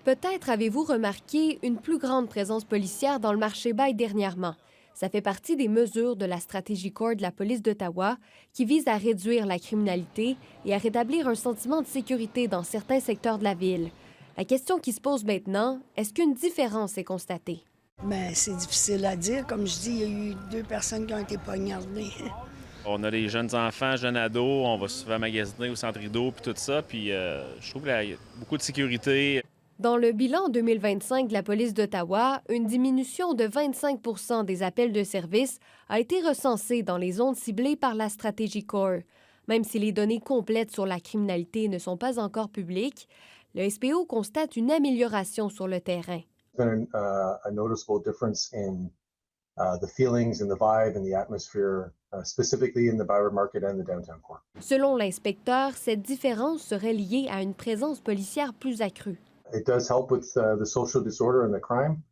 Peut-être avez-vous remarqué une plus grande présence policière dans le marché Baille dernièrement. Ça fait partie des mesures de la stratégie CORE de la police d'Ottawa qui vise à réduire la criminalité et à rétablir un sentiment de sécurité dans certains secteurs de la ville. La question qui se pose maintenant, est-ce qu'une différence est constatée? Bien, c'est difficile à dire. Comme je dis, il y a eu 2 personnes qui ont été poignardées. On a des jeunes enfants, jeunes ados, on va souvent magasiner au centre Rideau puis tout ça. Puis je trouve qu'il y a beaucoup de sécurité. Dans le bilan 2025 de la police d'Ottawa, une diminution de 25 des appels de service a été recensée dans les zones ciblées par la stratégie CORE. Même si les données complètes sur la criminalité ne sont pas encore publiques, le SPO constate une amélioration sur le terrain. There's been a noticeable difference in the feelings and the vibe and the atmosphere, specifically in the Byward Market and the downtown core. Selon l'inspecteur, cette différence serait liée à une présence policière plus accrue. It does help with the social disorder and the crime.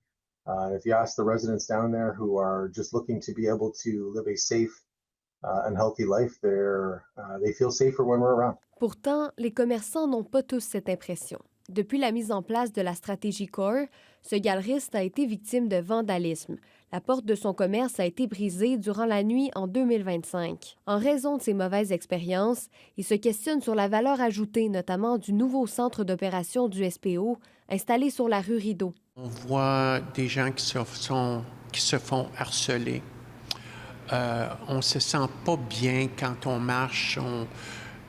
If you ask the residents down there who are just looking to be able to live a safe and healthy life, they feel safer when we're around. Pourtant, les commerçants n'ont pas tous cette impression. Depuis la mise en place de la stratégie CORE, ce galeriste a été victime de vandalisme. La porte de son commerce a été brisée durant la nuit en 2025. En raison de ses mauvaises expériences, il se questionne sur la valeur ajoutée, notamment du nouveau centre d'opération du SPO installé sur la rue Rideau. On voit des gens qui se font harceler. On ne se sent pas bien quand on marche.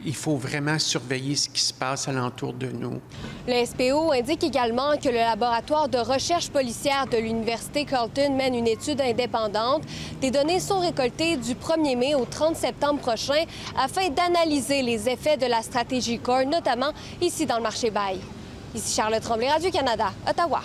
Il faut vraiment surveiller ce qui se passe alentour de nous. Le SPO indique également que le laboratoire de recherche policière de l'Université Carleton mène une étude indépendante. Des données sont récoltées du 1er mai au 30 septembre prochain afin d'analyser les effets de la stratégie CORE, notamment ici dans le marché Baille. Ici Charlotte Tremblay, Radio-Canada, Ottawa.